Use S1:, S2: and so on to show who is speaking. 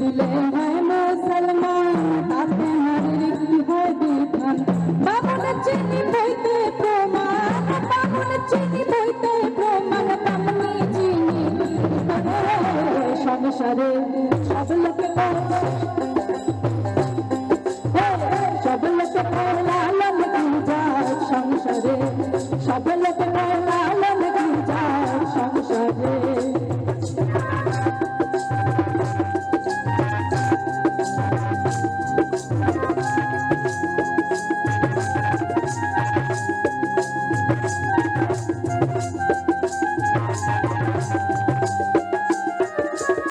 S1: দিলে হয় মুসলমান তাতে নারীর কি হয় বিধান বামুন চিনি বইতে প্রমাণ বামুন চিনি বইতে প্রমাণ বামুনি চিনি সংসারে সব লোকে সব লোকে লালন যায় সংসারে সব লোকে